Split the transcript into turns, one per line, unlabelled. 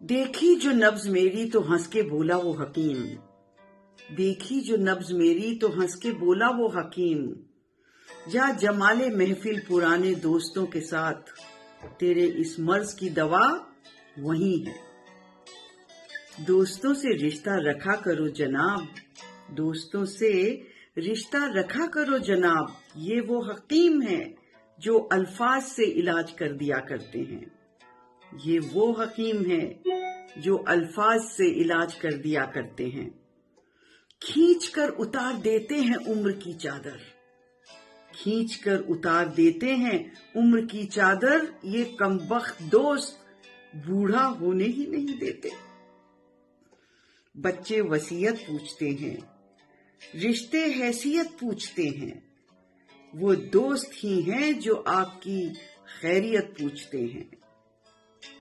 देखी जो नब्ज मेरी तो हंस के बोला वो हकीम, देखी जो नब्ज मेरी तो हंस के बोला वो हकीम, जा जमाले महफिल पुराने दोस्तों के साथ, तेरे इस मर्ज की दवा वही है। दोस्तों से रिश्ता रखा करो जनाब, दोस्तों से रिश्ता रखा करो जनाब, ये वो हकीम हैं जो अल्फाज से इलाज कर दिया करते हैं, ये वो हकीम हैं जो अल्फाज से इलाज कर दिया करते हैं। खींच कर उतार देते हैं उम्र की चादर, खींच कर उतार देते हैं उम्र की चादर, ये कमबख्त दोस्त बूढ़ा होने ही नहीं देते। बच्चे वसीयत पूछते हैं, रिश्ते हैसियत पूछते हैं, वो दोस्त ही हैं जो आपकी खैरियत पूछते हैं।